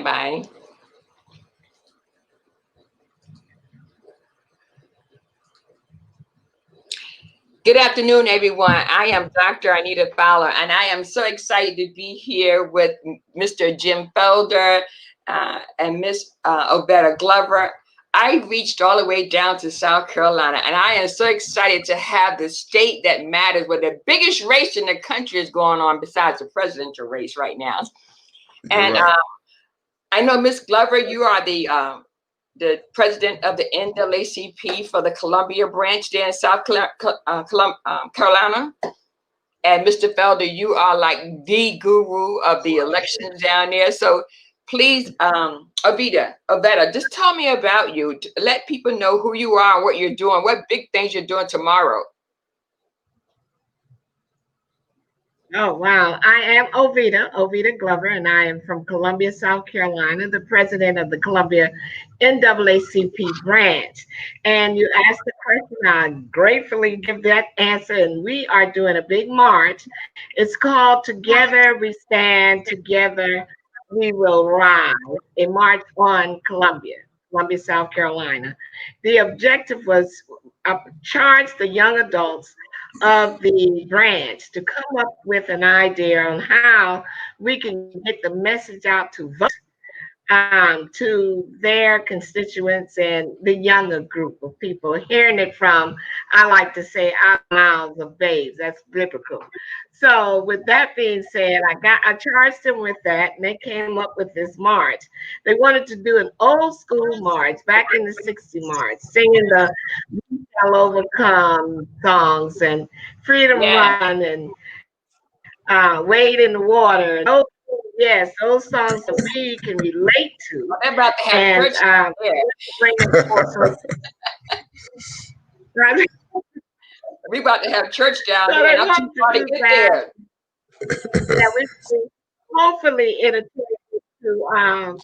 standby. Good afternoon, everyone. I am Dr. Anita Fowler, and I am so excited to be here with Mr. Jim FELDER and Miss OVETA Glover. I reached all the way down to South Carolina, and I am so excited to have the state that matters, where the biggest race in the country is going on besides the presidential race right now. And right. I know, Miss Glover, you are the president of the NAACP for the Columbia branch there in South Carolina. And Mr. FELDER, you are like the guru of the elections down there. So please, OVETA, just tell me about you. Let people know who you are and what you're doing, what big things you're doing tomorrow. Oh, wow. I am OVETA Glover, and I am from Columbia, South Carolina, the president of the Columbia NAACP branch. And you asked the question, I gratefully give that answer, and we are doing a big march. It's called Together We Stand, Together We Will Rise, a march on Columbia, South Carolina. The objective was charge the young adults of the branch to come up with an idea on how we can get the message out to vote to their constituents and the younger group of people, hearing it from, I like to say, out mouths of babes. That's biblical. So with that being said, I charged them with that, and they came up with this march. They wanted to do an old school march back in the 60s march, singing the "We Shall Overcome" songs and "Freedom Run" and "Wade in the Water." Yes, those songs that we can relate to. Well, they're about to have church. We're about to have church down there. And I'm too far to get there. Yeah, hopefully it'll take to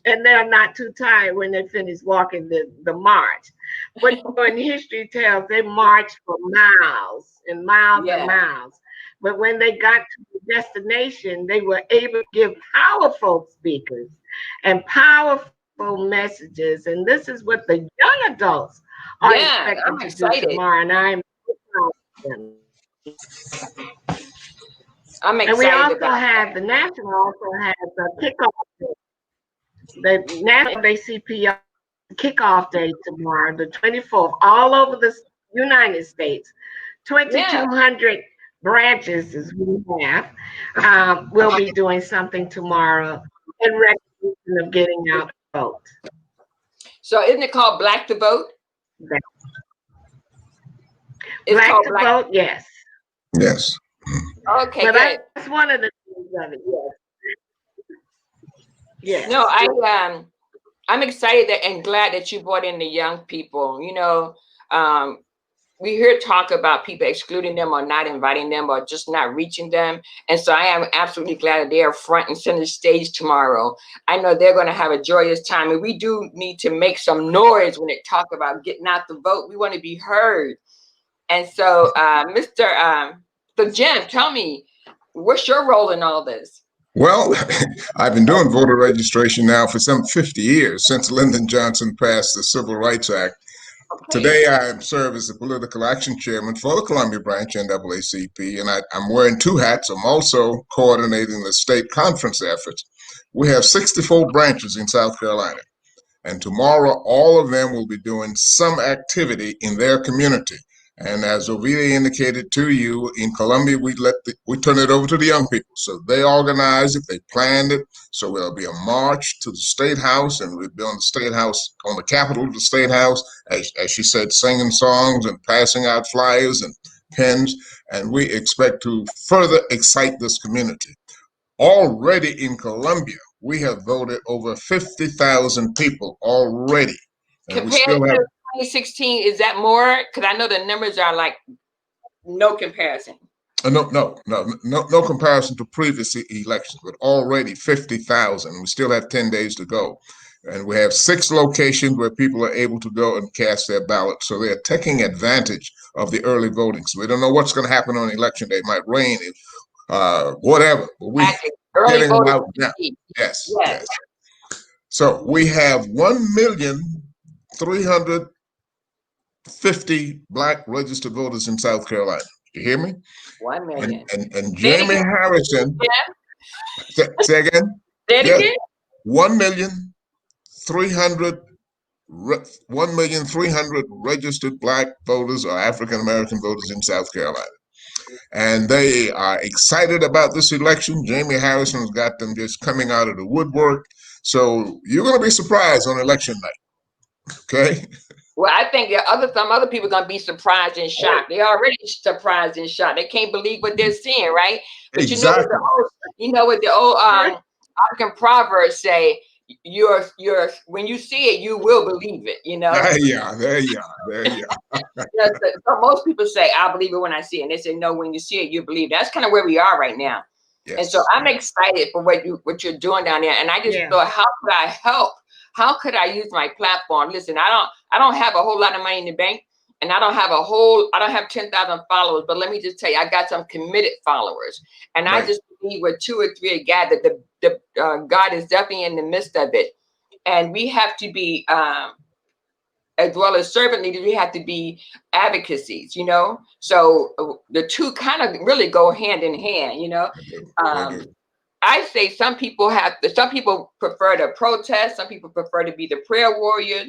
and they're not too tired when they finish walking the march. But when history tells, they marched for miles and miles and miles. But when they got to the destination, they were able to give powerful speakers and powerful messages. And this is what the young adults are expected to do tomorrow. And I'm excited. And we also have the national also has a kickoff day. The national NAACP kickoff day tomorrow, the 24th, all over the United States. 2,200 branches as we have. We'll be doing something tomorrow in recognition of getting out to vote. So isn't it called Black to Vote? Black to Vote, yes. Yes. Okay, but good. That's one of the things of it, yes. No, I'm excited and glad that you brought in the young people. You know, we hear talk about people excluding them or not inviting them or just not reaching them. And so I am absolutely glad that they are front and center stage tomorrow. I know they're going to have a joyous time. And we do need to make some noise when they talk about getting out the vote. We want to be heard. And so, so Jim, tell me, what's your role in all this? Well, I've been doing voter registration now for some 50 years, since Lyndon Johnson passed the Civil Rights Act. Okay. Today, I serve as the political action chairman for the Columbia branch, NAACP, and I'm wearing two hats. I'm also coordinating the state conference efforts. We have 64 branches in South Carolina, and tomorrow, all of them will be doing some activity in their community. And as OVETA indicated to you, in Columbia, we turn it over to the young people. So they organize it, they planned it. So there'll be a march to the State House, and we'll be on the State House, on the Capitol of the State House, as she said, singing songs and passing out flyers and pens. And we expect to further excite this community. Already in Columbia, we have voted over 50,000 people already. And we still have 2016, is that more? Because I know the numbers are like no comparison. No comparison to previous elections, but already 50,000. We still have 10 days to go. And we have 6 locations where people are able to go and cast their ballot. So they're taking advantage of the early voting. So we don't know what's going to happen on election day. It might rain, whatever. But we're getting them out now. Yes. So we have 1,350,000 Black registered voters in South Carolina. You hear me? 1 million. And Say it Jamie again. Harrison, Yeah. say again? Say it Yes, again. 1,300,000 registered Black voters or African American voters in South Carolina. And they are excited about this election. Jamie Harrison's got them just coming out of the woodwork. So you're going to be surprised on election night. Okay? Well, I think some other people are gonna be surprised and shocked. They're already surprised and shocked. They can't believe what they're seeing, right? But Exactly. you know what the old African proverbs say, you're when you see it, you will believe it, you know. There you are. There you are. There you are. So most people say, I believe it when I see it. And they say, no, when you see it, you believe. That's kind of where we are right now. Yes. And so I'm excited for what you're doing down there. And I just thought, how could I help? How could I use my platform? Listen, I don't have a whole lot of money in the bank, and I don't have 10,000 followers, but let me just tell you, I got some committed followers. And Right. I just believe where 2 or 3 are gathered, God is definitely in the midst of it. And we have to be, as well as servant leaders, we have to be advocacies, you know? So the two kind of really go hand in hand, you know? I say some people prefer to protest, some people prefer to be the prayer warrior,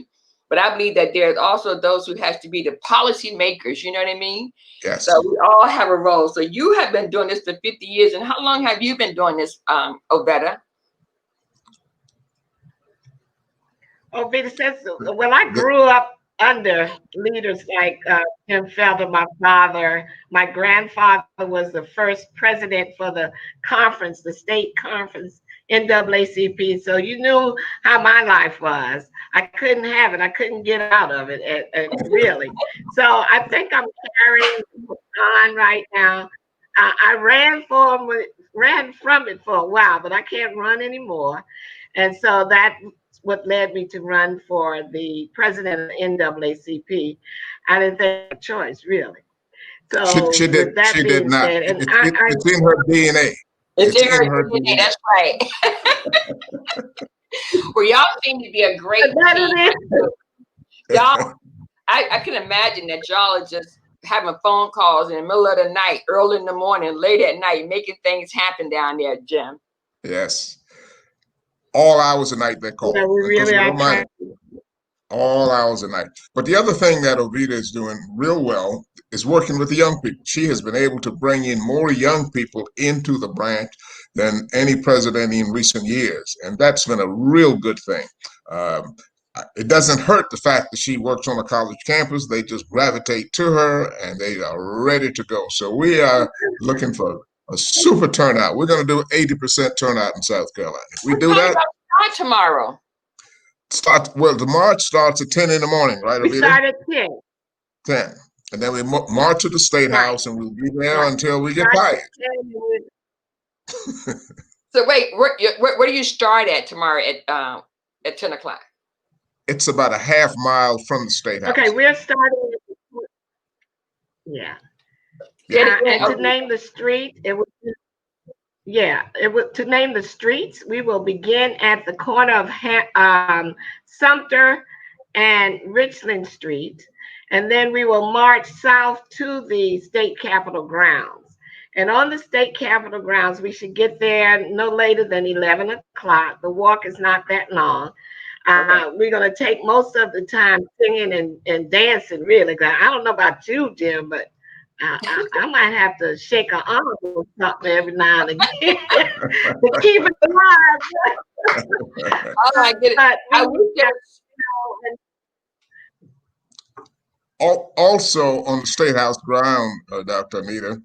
but I believe that there's also those who has to be the policy makers, you know what I mean? Yes. So we all have a role. So you have been doing this for 50 years, and how long have you been doing this, OVETA? OVETA says, well, I grew up under leaders like Jim Felder, my father. My grandfather was the first president for the conference, the state conference, NAACP. So you knew how my life was. I couldn't have it. I couldn't get out of it, really. So I think I'm carrying on right now. I ran from it for a while, but I can't run anymore. And so that what led me to run for the president of the NAACP. I didn't think of a choice, really. So She with that did being not. said, and It's in her DNA. It's in her DNA. That's right. Well, y'all seem to be a great team. Y'all, I can imagine that y'all are just having phone calls in the middle of the night, early in the morning, late at night, making things happen down there, Jim. Yes. All hours of night they call. Yeah, we really are trying. All hours of night. But the other thing that OVETA is doing real well is working with the young people. She has been able to bring in more young people into the branch than any president in recent years. And that's been a real good thing. It doesn't hurt the fact that she works on a college campus. They just gravitate to her and they are ready to go. So we are looking for a super turnout. We're going to do 80% turnout in South Carolina. If we do that, start tomorrow. The march starts at 10 in the morning, right, We Ovita? start at 10. 10. And then we march to the State House, and we'll be there until we get tired. So wait, where do you start at tomorrow at 10 o'clock? It's about a half mile from the State House. Okay, we're starting. And to name the street, to name the streets, we will begin at the corner of Sumter and Richland Street, and then we will march south to the state capitol grounds. And on the state capitol grounds, we should get there no later than 11 o'clock. The walk is not that long. We're going to take most of the time singing and dancing, really. I don't know about you, Jim, but I might have to shake an arm or something every now and again to keep it alive. Oh, I get it. Also on the State House ground, Dr. Anita,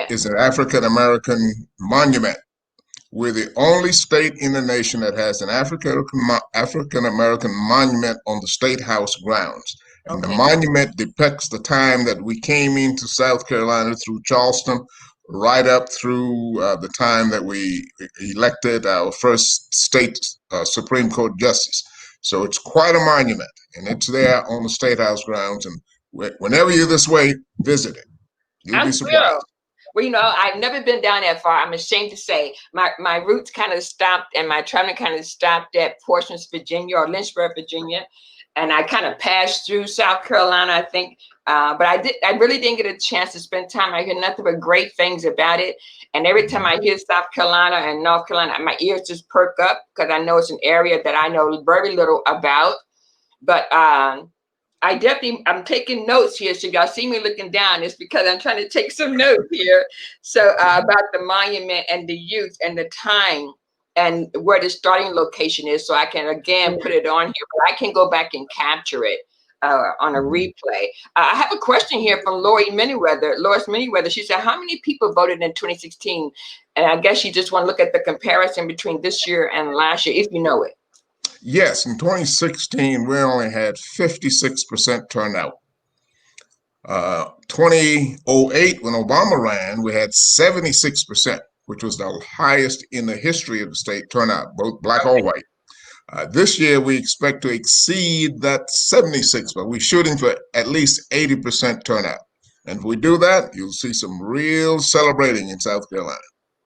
is an African American monument. We're the only state in the nation that has an African American monument on the State House grounds. And the monument depicts the time that we came into South Carolina through Charleston, right up through the time that we elected our first state Supreme Court justice. So it's quite a monument, and it's there on the State House grounds. And whenever you're this way, visit it. You'll be surprised. Well, I've never been down that far. I'm ashamed to say my roots kind of stopped and my traveling kind of stopped at Portsmouth, Virginia, or Lynchburg, Virginia. And I kind of passed through South Carolina, I think. But I really didn't get a chance to spend time. I hear nothing but great things about it. And every time I hear South Carolina and North Carolina, my ears just perk up because I know it's an area that I know very little about. But I'm taking notes here. So y'all see me looking down. It's because I'm trying to take some notes here. So about the monument and the youth and the time and where the starting location is. So I can, again, put it on here, but I can go back and capture it on a replay. I have a question here from Lois Manyweather. She said, how many people voted in 2016? And I guess you just want to look at the comparison between this year and last year, if you know it. Yes, in 2016, we only had 56% turnout. 2008, when Obama ran, we had 76%, which was the highest in the history of the state turnout, both black or white. This year, we expect to exceed that 76, but we're shooting for at least 80% turnout. And if we do that, you'll see some real celebrating in South Carolina.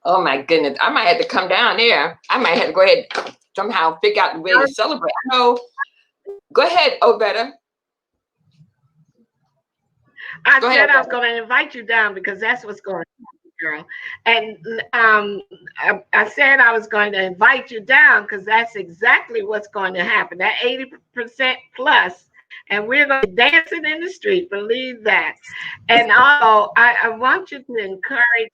Oh my goodness. I might have to come down there. I might have to go ahead and somehow figure out the way to celebrate. I know. Go ahead, OVETA. I said I was going to invite you down because that's what's going on, girl. And I said I was going to invite you down because that's exactly what's going to happen. That 80% plus, and we're going to be dancing in the street. Believe that. And also, I want you to encourage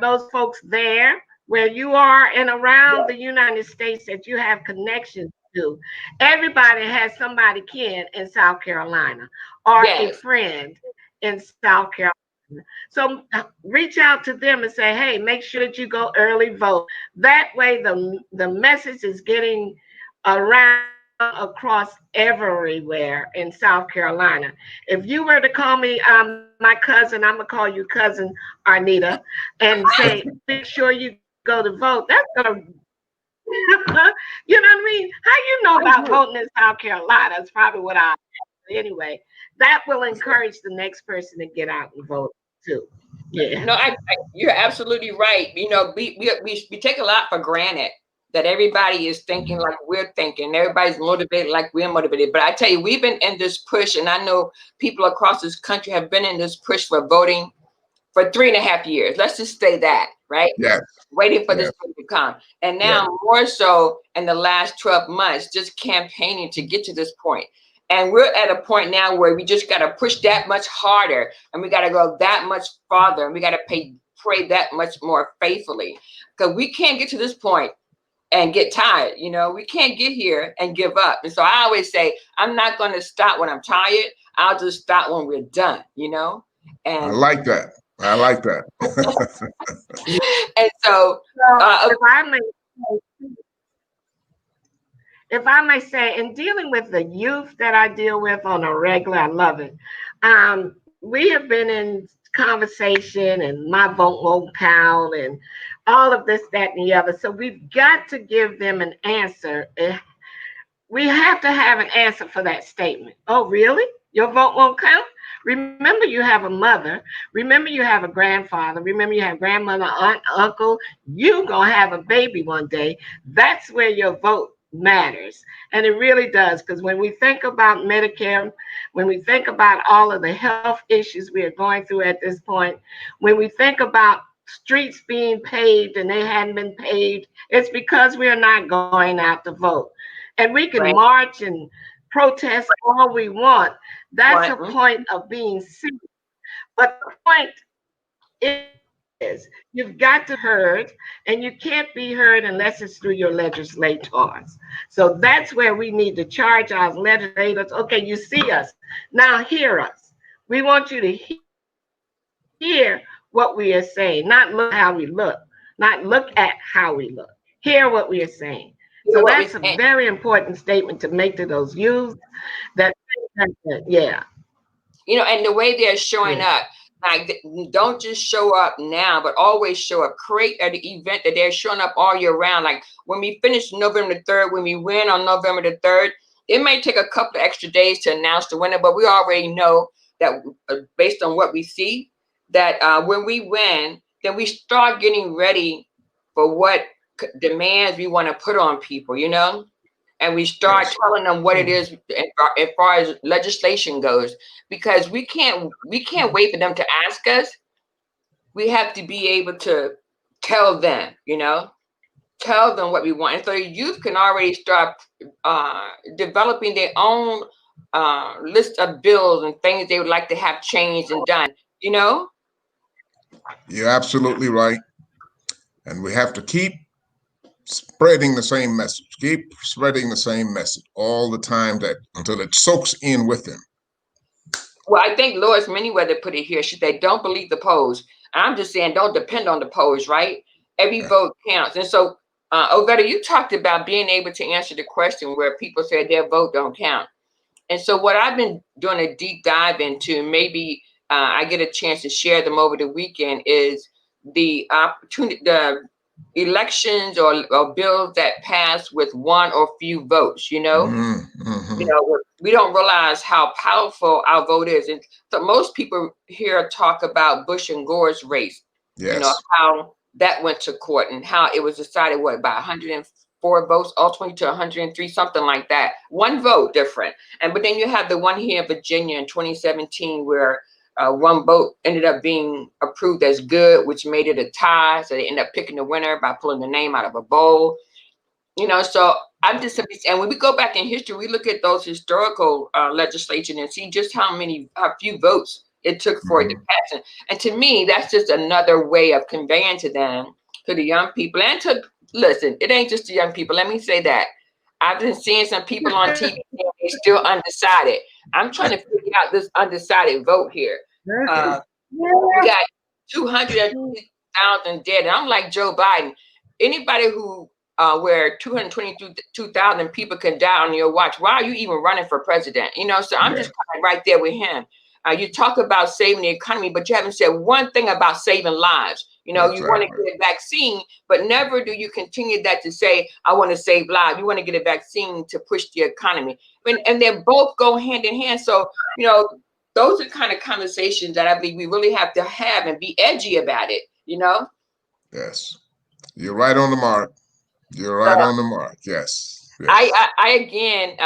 those folks there where you are and around the United States that you have connections to. Everybody has somebody kin in South Carolina or a friend in South Carolina. So reach out to them and say, hey, make sure that you go early vote. That way the message is getting around across everywhere in South Carolina. If you were to call me my cousin, I'm gonna call you cousin Arnita, and say, make sure you go to vote. That's gonna you know what I mean? How you know about voting in South Carolina? That's probably what I anyway. That will encourage the next person to get out and vote too. Yeah. No, you're absolutely right. We take a lot for granted that everybody is thinking like we're thinking. Everybody's motivated like we're motivated. But I tell you, we've been in this push, and I know people across this country have been in this push for voting for 3.5 years. Let's just say that, right? Yeah. Waiting for this thing to come. And now more so in the last 12 months, just campaigning to get to this point. And we're at a point now where we just got to push that much harder, and we got to go that much farther, and we got to pray that much more faithfully, because we can't get to this point and get tired. We can't get here and give up. And so I always say, I'm not going to stop when I'm tired. I'll just stop when we're done, And I like that. And so if I may say, in dealing with the youth that I deal with on a regular, I love it. We have been in conversation and my vote won't count and all of this, that, and the other. So we've got to give them an answer. We have to have an answer for that statement. Oh, really? Your vote won't count? Remember, you have a mother. Remember, you have a grandfather. Remember, you have grandmother, aunt, uncle. You're going to have a baby one day. That's where your vote matters. And it really does, because when we think about Medicare, when we think about all of the health issues we are going through at this point, when we think about streets being paved and they hadn't been paved, it's because we are not going out to vote. And we can march and protest all we want. That's a point of being serious. But the point is you've got to be heard, and you can't be heard unless it's through your legislators. So that's where we need to charge our legislators. Okay, you see us. Now hear us. We want you to hear what we are saying, not look how we look, not look at how we look. Hear what we are saying. So that's a very important statement to make to those youth. And the way they're showing up, like, don't just show up now, but always show up. Create an event that they're showing up all year round. Like when we finish November the 3rd, when we win on November the 3rd, it may take a couple of extra days to announce the winner, but we already know that based on what we see, that when we win, then we start getting ready for what demands we want to put on people, you know? And we start Yes. telling them what it is as far as legislation goes, because we can't wait for them to ask us. We have to be able to tell them, you know, tell them what we want. And so the youth can already start developing their own list of bills and things they would like to have changed and done, you know? You're absolutely right. And we have to keep spreading the same message, keep spreading the same message all the time, that until it soaks in with them. Well, I think Lois Manyweather put it here. She said, don't believe the polls. I'm just saying, don't depend on the polls, right? Every Yeah. vote counts. And so, Ovetta, you talked about being able to answer the question where people said their vote don't count. And so what I've been doing a deep dive into, maybe I get a chance to share them over the weekend, is the opportunity, the elections or bills that pass with one or few votes, you know? You Mm-hmm. know, we don't realize how powerful our vote is. And so most people here talk about Bush and Gore's race, you know, Yes. how that went to court and how it was decided, what, by 104 votes, ultimately to 103, something like that. One vote different. But then you have the one here in Virginia in 2017 where one vote ended up being approved as good, which made it a tie. So they ended up picking the winner by pulling the name out of a bowl. You know, so I'm just, and when we go back in history, we look at those historical legislation and see just how few votes it took for it to Mm-hmm. pass. And to me, that's just another way of conveying to them, to the young people, and to listen. It ain't just the young people. Let me say that. I've been seeing some people on TV saying they're still undecided. I'm trying to figure out this undecided vote here. Uh, we got 220,000 dead. And I'm like Joe Biden. Anybody who where 222,000 people can die on your watch, why are you even running for president? You know, so I'm Yeah. just kind of right there with him. You talk about saving the economy, but you haven't said one thing about saving lives. You know, you want to Exactly. get a vaccine, but never do you continue that to say, I want to save lives. You want to get a vaccine to push the economy. And they both go hand in hand. So, you know, those are kind of conversations that I believe we really have to have and be edgy about it, you know? Yes. You're right on the mark. You're So right on the mark. Yes. I, Yes. I, I again,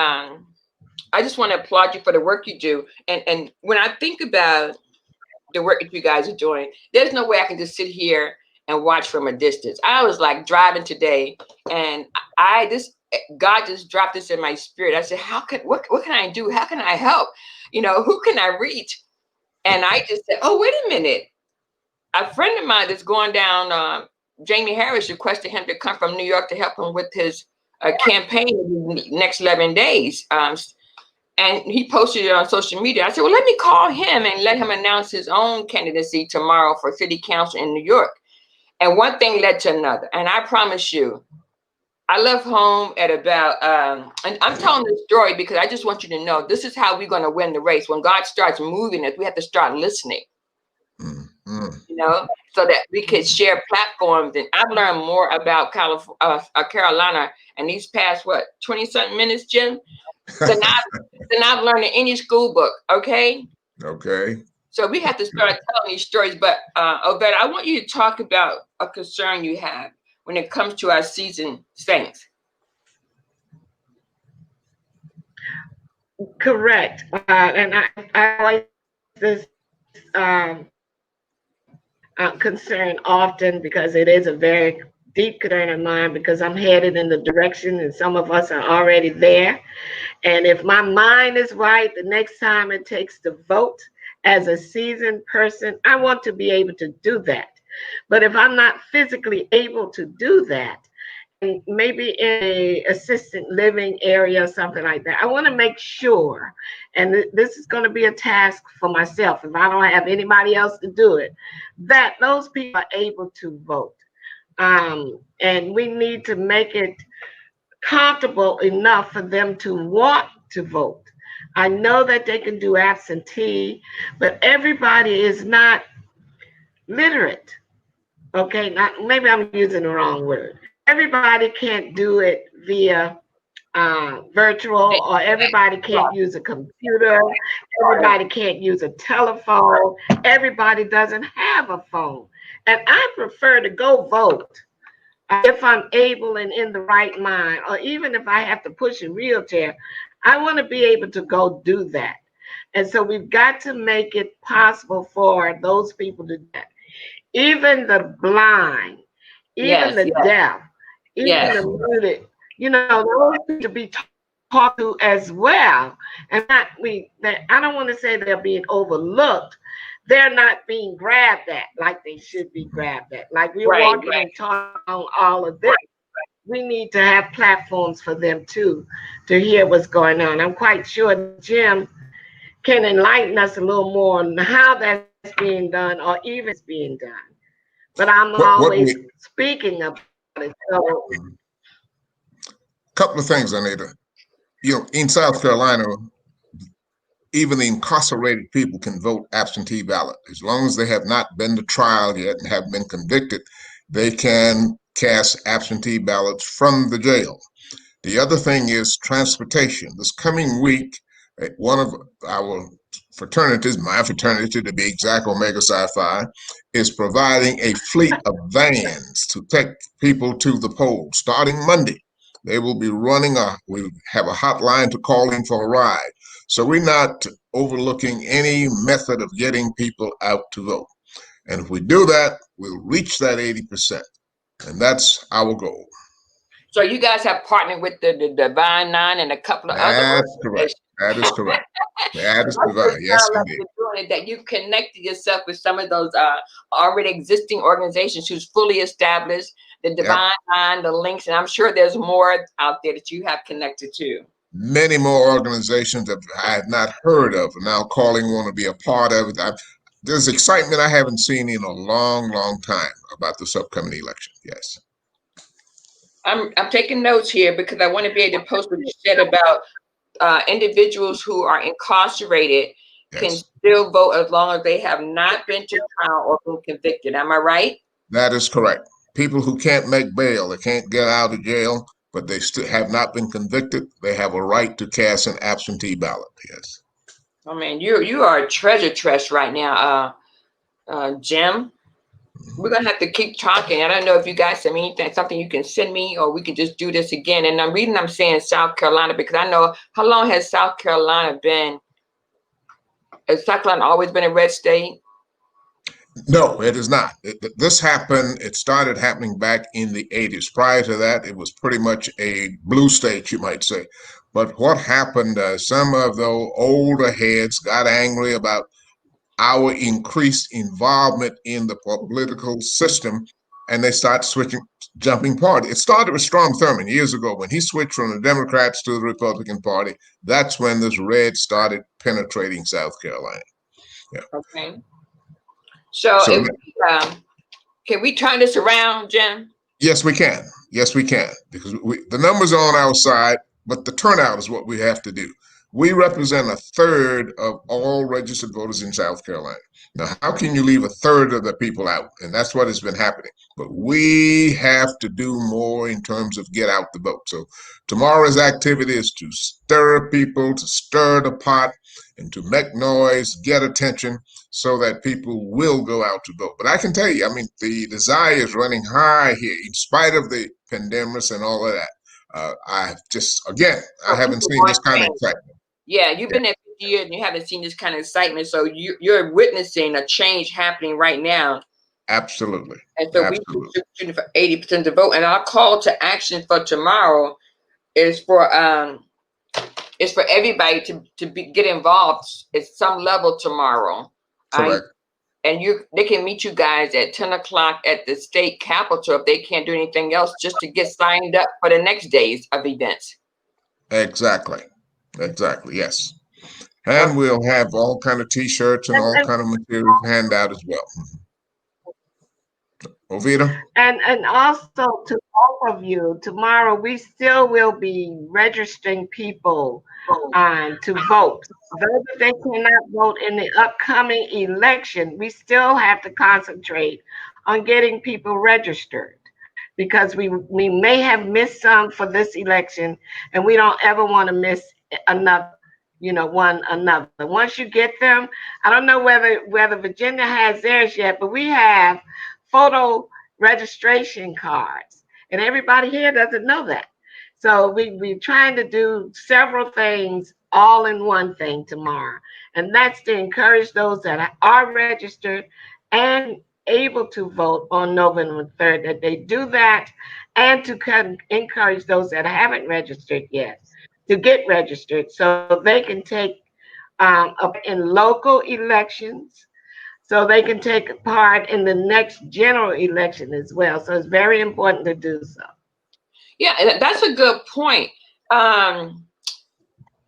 I just want to applaud you for the work you do. And when I think about the work that you guys are doing, there's no way I can just sit here and watch from a distance. I was like driving today, and God just dropped this in my spirit. I said, what can I do? How can I help? You know, who can I reach? And I just said, oh, wait a minute. A friend of mine that's going down, Jamie Harris requested him to come from New York to help him with his campaign in the next 11 days. And he posted it on social media. I said, well, let me call him and let him announce his own candidacy tomorrow for city council in New York. And one thing led to another. And I promise you, I left home at about, and I'm telling this story because I just want you to know this is how we're going to win the race. When God starts moving us, we have to start listening, Mm-hmm. you know, so that we can share platforms. And I've learned more about Carolina in these past, 20 something minutes, Jim, than I've learned in any school book. Okay. Okay. So we have to start telling these stories. But Obed, I want you to talk about a concern you have when it comes to our seasoned saints. Correct. And I always this concern often because it is a very deep concern of mine because I'm headed in the direction and some of us are already there. And if my mind is right, the next time it takes to vote as a seasoned person, I want to be able to do that. But if I'm not physically able to do that, and maybe in a assisted living area or something like that, I want to make sure, and this is going to be a task for myself if I don't have anybody else to do it, that those people are able to vote. And we need to make it comfortable enough for them to want to vote. I know that they can do absentee, but everybody is not literate. Okay, not maybe I'm using the wrong word. Everybody can't do it via virtual, or everybody can't use a computer, everybody can't use a telephone, everybody doesn't have a phone. And I prefer to go vote if I'm able and in the right mind, or even if I have to push a wheelchair, I want to be able to go do that. And so we've got to make it possible for those people to do that. Even the blind, even Yes, the yes, deaf, even yes. the muted, those people to be talked to as well. And I don't want to say they're being overlooked. They're not being grabbed at like they should be grabbed at. Like we're Right, walking right. and talking on all of this. We need to have platforms for them too to hear what's going on. I'm quite sure Jim can enlighten us a little more on how that's being done or even it's being done. But I'm What always we speaking about it. So couple of things, Anita. In South Carolina, even the incarcerated people can vote absentee ballot. As long as they have not been to trial yet and have been convicted, they can cast absentee ballots from the jail. The other thing is transportation. This coming week, one of our fraternities, my fraternity to be exact, Omega Psi Phi, is providing a fleet of vans to take people to the polls starting Monday. They will be we have a hotline to call in for a ride. So we're not overlooking any method of getting people out to vote. And if we do that, we'll reach that 80%. And that's our goal. So you guys have partnered with the Divine Nine and a couple of other That's correct. organizations. That is correct. That is That's what divine. it Yes, sounds like indeed. you're doing it, that you've connected yourself with some of those already existing organizations who's fully established, the Yep. Divine Nine, the links, and I'm sure there's more out there that you have connected to. Many more organizations that I have not heard of are now calling, want to be a part of it. There's excitement I haven't seen in a long, long time about this upcoming election. Yes. I'm taking notes here because I want to be able to post what you said about individuals who are incarcerated can Yes. still vote as long as they have not been to trial or been convicted. Am I right? That is correct. People who can't make bail, they can't get out of jail, but they still have not been convicted, they have a right to cast an absentee ballot. Yes. I mean, you are a treasure chest right now, Jim. We're gonna have to keep talking. I don't know if you guys have anything, something you can send me, or we can just do this again. And I'm saying South Carolina because I know how long has South Carolina been? Has South Carolina always been a red state? No, it is not. This happened, it started happening back in the 80s. Prior to that, it was pretty much a blue state, you might say. But what happened, some of the older heads got angry about our increased involvement in the political system, and they started jumping party. It started with Strom Thurmond years ago when he switched from the Democrats to the Republican Party. That's when this red started penetrating South Carolina. Yeah. Okay. So So if can we turn this around, Jim? yes, we can. Yes, we can, because the numbers are on our side, but the turnout is what we have to do. We represent a third of all registered voters in South Carolina. Now, how can you leave a third of the people out? And that's what has been happening. But we have to do more in terms of get out the vote. So tomorrow's activity is to stir people, to stir the pot, and to make noise, get attention, so that people will go out to vote. But I can tell you, I mean, the desire is running high here, in spite of the pandemics and all of that. I So haven't people seen want this kind of change. excitement. Yeah, you've Yeah, been there 50 years and you haven't seen this kind of excitement. So you're witnessing a change happening right now. absolutely. And so we should Absolutely. shooting for 80% to vote. And our call to action for tomorrow is for everybody to get involved at some level tomorrow. I Correct. and they can meet you guys at 10 o'clock at the state capitol if they can't do anything else, just to get signed up for the next days of events. Exactly. Exactly. Yes. And we'll have all kind of T-shirts and all and, kind of materials to hand out as well. Ovita? and also to all of you, tomorrow we still will be registering people to vote. Though they cannot vote in the upcoming election, we still have to concentrate on getting people registered. because we may have missed some for this election, and we don't ever want to miss another, one another. Once you get them, I don't know whether Virginia has theirs yet, but we have photo registration cards, and everybody here doesn't know that. So we're trying to do several things all in one thing tomorrow, and that's to encourage those that are registered and able to vote on November 3rd, that they do that, and to encourage those that haven't registered yet to get registered so they can take a part in local elections, so they can take part in the next general election as well. So it's very important to do so. Yeah, that's a good point. Um,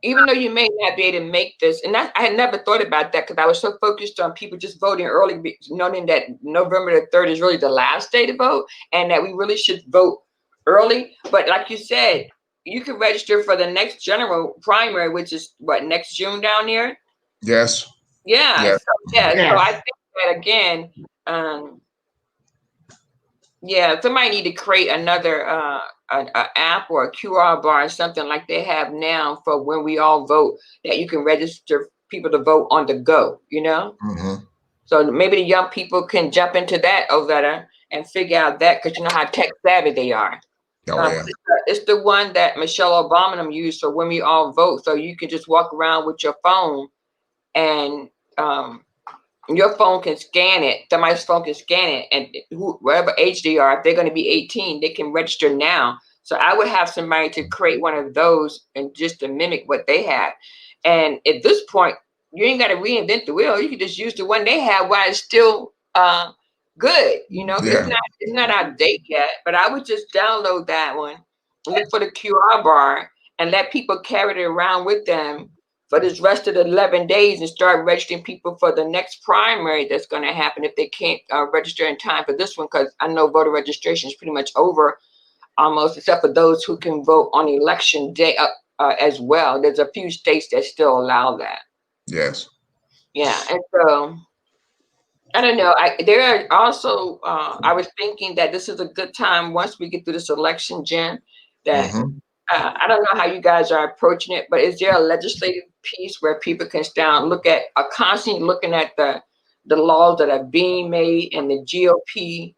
Even though you may not be able to make this, and I had never thought about that because I was so focused on people just voting early, knowing that November the 3rd is really the last day to vote, and that we really should vote early. But like you said, you can register for the next general primary, which is what, next June down here. Yes. Yeah. Yes. So yeah. So I Yes. think that again, um, yeah, somebody need to create another a app or a QR bar or something like they have now for when we all vote, that you can register people to vote on the go, Mm-hmm. So maybe the young people can jump into that, Ovetta, and figure out that, because you know how tech savvy they are. Oh yeah. It's the one that Michelle Obama and them used for when we all vote. So you can just walk around with your phone, and your phone can scan it. Somebody's phone can scan it, and whatever age they are, if they're going to be 18, they can register now. So I would have somebody to create one of those and just to mimic what they have. And at this point, you ain't got to reinvent the wheel. You can just use the one they have while it's still good. Yeah. It's not out of date yet. But I would just download that one, look for the QR bar, and let people carry it around with them for this rest of the 11 days, and start registering people for the next primary that's going to happen if they can't register in time for this one, because I know voter registration is pretty much over almost, except for those who can vote on election day as well. There's a few states that still allow that. Yes. Yeah, and so I don't know. There are also, I was thinking that this is a good time once we get through this election, Jen, that Mm-hmm. I don't know how you guys are approaching it, but is there a legislative piece where people can stand, look at, constantly looking at the laws that are being made, and the GOP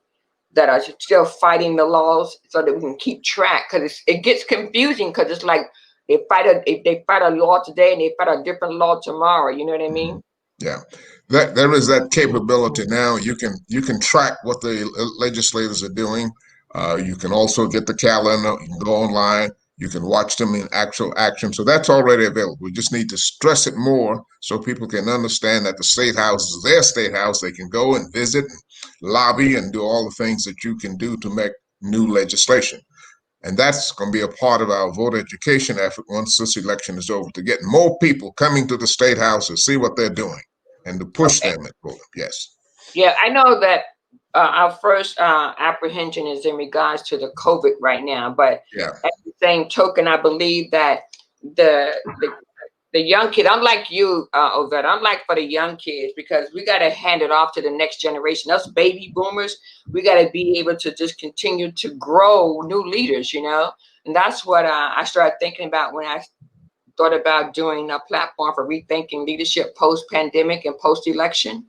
that are still fighting the laws, so that we can keep track? Because it gets confusing, because it's like if they fight a law today and they fight a different law tomorrow. You know what I Mm-hmm. mean? Yeah, that there is that capability now. You can track what the legislators are doing. You can also get the calendar. You can go online. You can watch them in actual action. So that's already available. We just need to stress it more so people can understand that the state house is their state house. They can go and visit, and lobby, and do all the things that you can do to make new legislation. And that's going to be a part of our voter education effort once this election is over, to get more people coming to the state house to see what they're doing and to push Okay. them and vote. Yes. Yeah, I know that our first apprehension is in regards to the COVID right now, but Yeah. at the same token, I believe that the the, the young kid, unlike you, Ovette, I'm like for the young kids, because we got to hand it off to the next generation. Us baby boomers, we got to be able to just continue to grow new leaders, and that's what I started thinking about when I thought about doing a platform for rethinking leadership post pandemic and post election.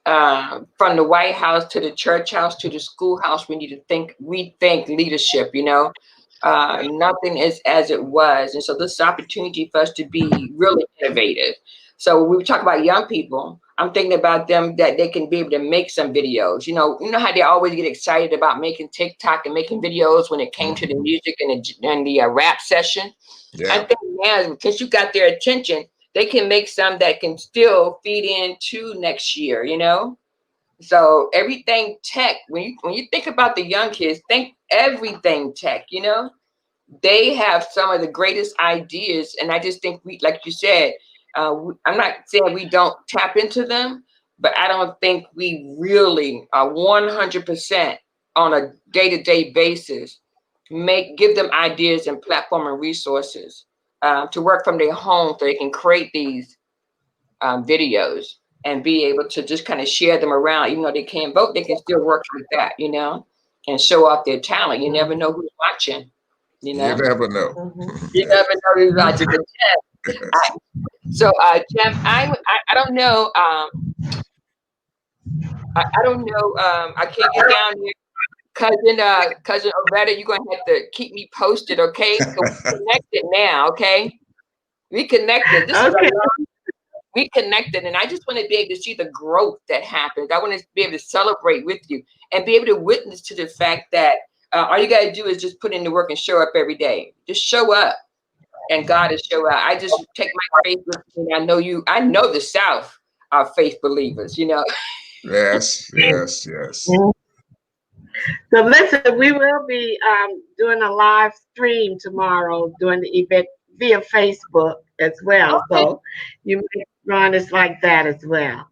From the White House to the church house to the schoolhouse, we need to rethink leadership. Nothing is as it was, and so this is an opportunity for us to be really innovative. So when we talk about young people, I'm thinking about them, that they can be able to make some videos. You know how they always get excited about making TikTok and making videos when it came to the Mhm. music and the rap session. I Yeah. think now, since you got their attention, they can make some that can still feed into next year. So everything tech, when you think about the young kids, think everything tech. They have some of the greatest ideas, and I just think we, like you said, I'm not saying we don't tap into them, but I don't think we really are 100% on a day-to-day basis give them ideas and platform and resources to work from their home, so they can create these videos and be able to just kind of share them around. Even though they can't vote, they can still work like that. and show off their talent. You never know who's watching, you You know. never know. You never know who's watching. But Jim, Jim, I don't know. I don't know. I can't get down here. Cousin Ovetta, you're gonna have to keep me posted, okay? So we connected now, okay? We connected. This is Okay. we connected, and I just want to be able to see the growth that happens. I want to be able to celebrate with you and be able to witness to the fact that all you gotta do is just put in the work and show up every day. Just show up, and God is show up. I just take my faith with me. I know you. I know the South are faith believers. You know. Yes, yes, yes. So listen, we will be doing a live stream tomorrow during the event via Facebook as well. Okay. So you may run us like that as well.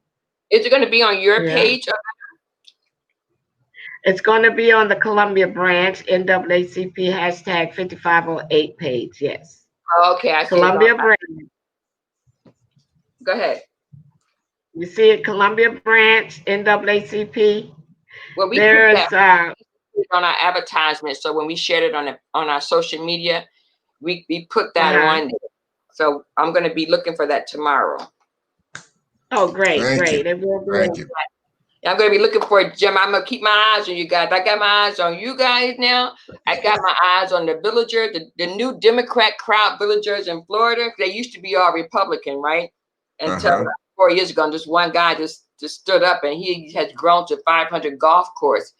Is it going to be on your Yeah. page? It's going to be on the Columbia branch NAACP hashtag 5508 page. Yes. Okay, I see. Columbia branch. Go ahead. You see it, Columbia branch NAACP. Well, we There's put that on our advertisement. So when we shared it on our social media, we put that on there. So I'm going to be looking for that tomorrow. Oh, great, Thank great. you. It will be. Thank you. I'm going to be looking for it, Jim. I'm going to keep my eyes on you guys. I got my eyes on you guys now. I got my eyes on the villagers, the new Democrat crowd villagers in Florida. They used to be all Republican, right? Until 4 years ago, and this one guy just stood up, and he has grown to 500 golf carts,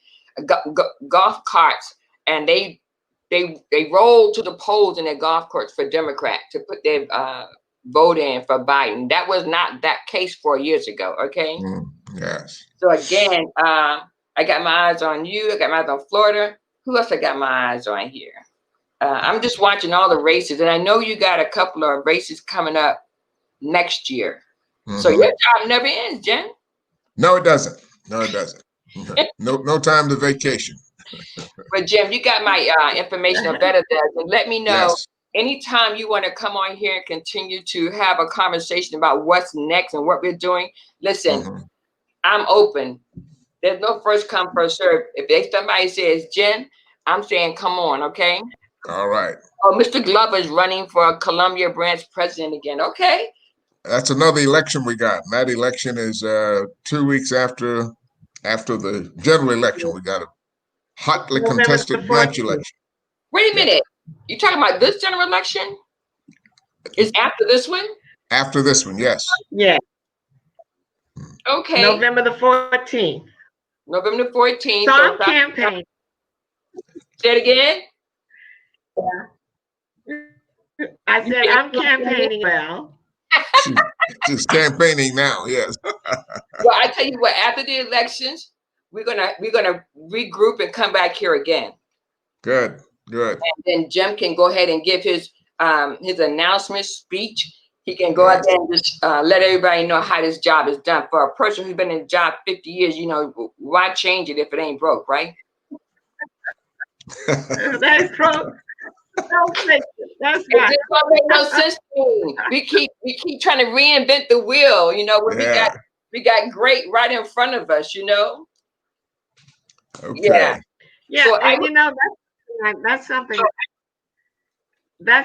and they rolled to the polls in their golf carts for Democrat to put their vote in for Biden. That was not that case 4 years ago. Okay. Yes. So again, I got my eyes on you. I got my eyes on Florida. Who else I got my eyes on here? I'm just watching all the races, and I know you got a couple of races coming up next year. So your job never ends, Jen. No, it doesn't. No, it doesn't. No time to vacation. But Jim, you got my information on Better Does, and let me know Yes. anytime you want to come on here and continue to have a conversation about what's next and what we're doing. Listen, I'm open. There's no first come, first serve. If somebody says, Jen, I'm saying, come on, okay? All right. Oh, Mr. Glover is running for Columbia branch president again. Okay. That's another election we got. And that election is 2 weeks after the general election. We got a hotly contested branch election. Wait a minute. You talking about this general election? Is after this one? After this one, yes. Yeah. Okay. November the 14th. November the 14th. So I'm campaigning. Say it again. I said I'm campaigning well. She's campaigning now, yes. Well, I tell you what, after the elections, we're gonna regroup and come back here again. Good. And then Jim can go ahead and give his announcement speech. He can go out there and just let everybody know how this job is done. For a person who's been in the job 50 years, why change it if it ain't broke, right? That's broke. Don't fix it. That's right. It just don't make no sense to me. We keep trying to reinvent the wheel, when we got great right in front of us, Okay. Yeah. So that's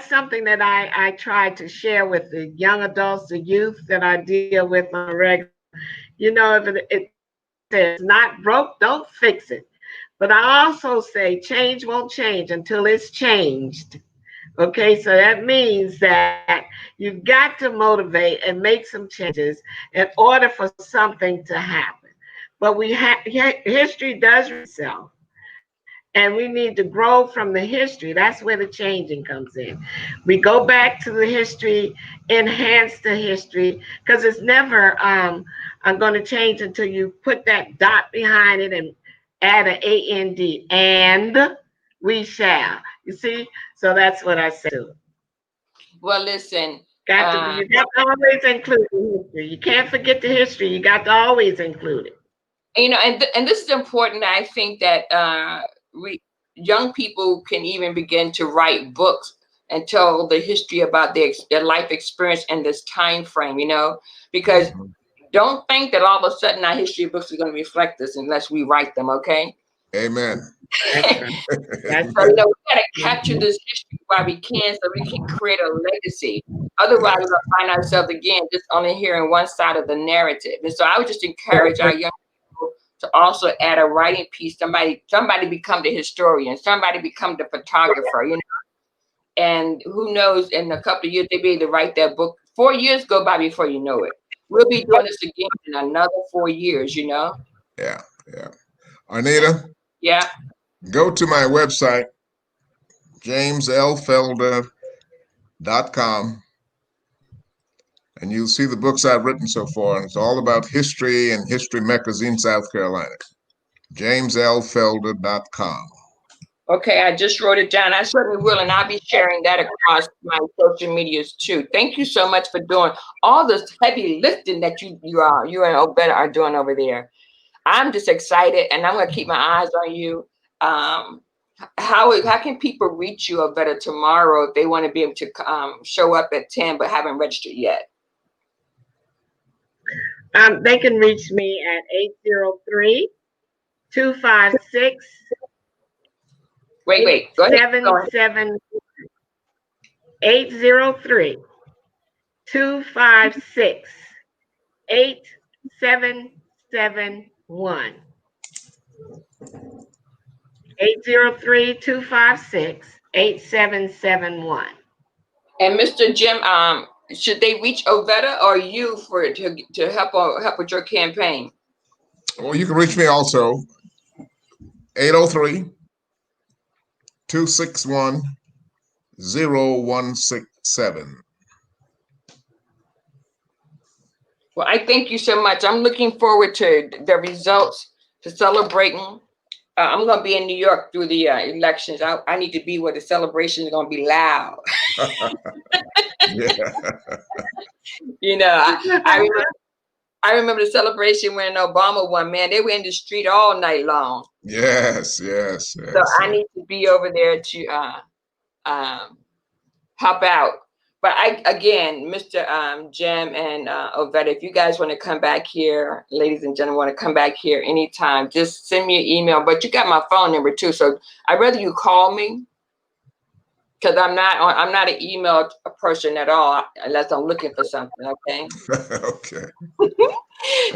something that I try to share with the young adults, the youth that I deal with on a regular. If it says not broke, don't fix it. But I also say change won't change until it's changed. Okay, so that means that you've got to motivate and make some changes in order for something to happen. But history does itself. And we need to grow from the history. That's where the changing comes in. We go back to the history, enhance the history, because it's never going to change until you put that dot behind it and add an AND, and we shall. You see? So that's what I say to it. Well, listen. You got to always include the history. You can't forget the history. You got to always include it. And this is important. I think that young people can even begin to write books and tell the history about their life experience in this time frame, because don't think that all of a sudden our history books are going to reflect this unless we write them, okay? Amen. That's right. That's So, right. we got to capture this history while we can so we can create a legacy. Otherwise, we're going to find ourselves again just only hearing one side of the narrative. And so I would just encourage our young people to also add a writing piece. Somebody become the historian. Somebody become the photographer, And who knows, in a couple of years, they'll be able to write that book. 4 years go by before you know it. We'll be doing this again in another 4 years, Yeah, yeah. Arnita? Yeah. Go to my website, jameslfelder.com, and you'll see the books I've written so far. And it's all about history and history meccas in South Carolina. jameslfelder.com. Okay, I just wrote it down. I certainly will, and I'll be sharing that across my social medias too. Thank you so much for doing all this heavy lifting that you and OVETA are doing over there. I'm just excited, and I'm going to keep my eyes on you. How can people reach you, OVETA, tomorrow if they want to be able to show up at 10 but haven't registered yet? They can reach me at 803-256. Wait. Go ahead. 803-256-8771. 803-256-8771. And Mr. Jim, should they reach OVETA or you to help with your campaign? Well, you can reach me also, 803-261-0167. Well, I thank you so much. I'm looking forward to the results, to celebrating. I'm going to be in New York through the elections. I need to be where the celebration is going to be loud. Yeah. I remember the celebration when Obama won. Man, they were in the street all night long. Yes. So I need to be over there to help out. But Mr. Jim and OVETA, if you guys want to come back here, ladies and gentlemen, want to come back here anytime, just send me an email. But you got my phone number too, so I'd rather you call me, because I'm not an email person at all unless I'm looking for something. Okay. Okay.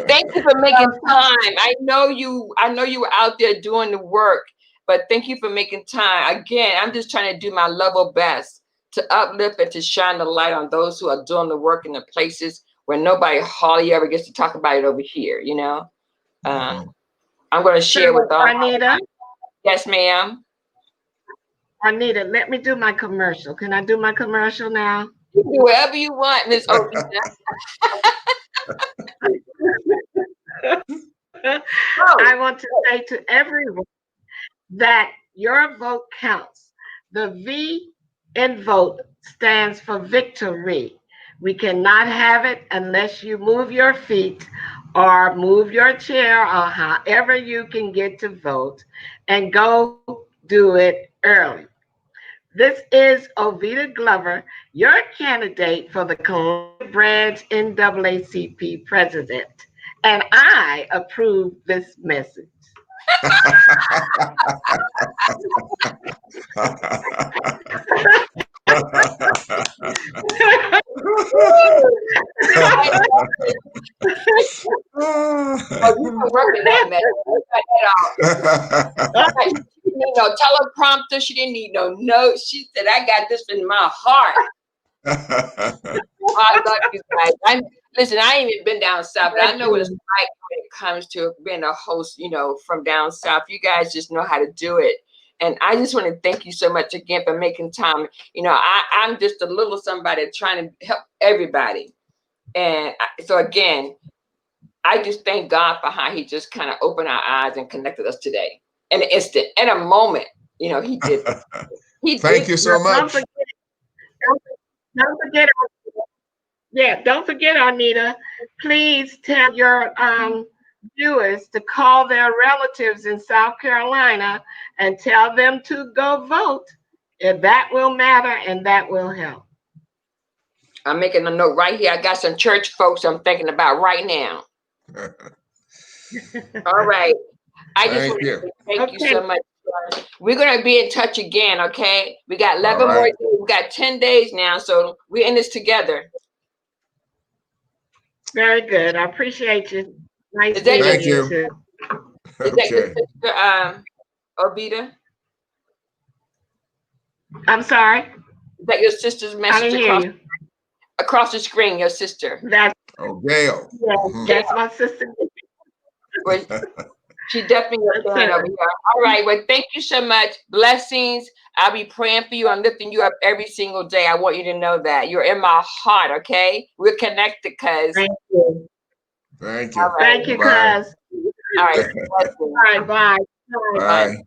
Thank you for making time. I know you were out there doing the work, but thank you for making time. Again, I'm just trying to do my level best to uplift and to shine the light on those who are doing the work in the places where nobody hardly ever gets to talk about it over here. I'm going to share with all. Arnita. Yes, ma'am. Arnita, let me do my commercial. Can I do my commercial now? You do whatever you want, Miss OVETA. I want to say to everyone that your vote counts. The V in vote stands for victory. We cannot have it unless you move your feet or move your chair or however you can get to vote, and go do it early. This is OVETA Glover, your candidate for the Columbia Branch NAACP president, and I approve this message. Oh, you can work in that mess. She didn't need no teleprompter. She didn't need no notes. She said, I got this in my heart. I love you guys. Listen, I ain't even been down south, but I know what it's like when it comes to being a host, from down south. You guys just know how to do it. And I just want to thank you so much again for making time. I'm just a little somebody trying to help everybody. And so again, I just thank God for how he just kind of opened our eyes and connected us today. In an instant, in a moment, he did. Thank you so much. Don't forget, don't forget, Arnita. Please tell your viewers to call their relatives in South Carolina and tell them to go vote. And that will matter, and that will help. I'm making a note right here. I got some church folks I'm thinking about right now. All right. I just Thank want to you. say thank you Okay, so much. We're gonna be in touch again, okay? We got All 11 more right. days. We got 10 days now, so we're in this together. very good. I appreciate you. Nice Is that your meeting Thank you you. too. is that your Okay. sister, Ovita? I'm sorry, Is that your sister's I message didn't hear you. across the screen? Your sister? That's Oh, Gail. yeah, Mhm. that's my sister. Well, she's definitely a That's fan her. over here. All right. Well, thank you so much. Blessings. I'll be praying for you. I'm lifting you up every single day. I want you to know that you're in my heart. Okay, we're connected, cuz. Thank you. Thank All you. right. Thank you, Bye. cuz. All right. All right, bye. Bye. Bye. Bye.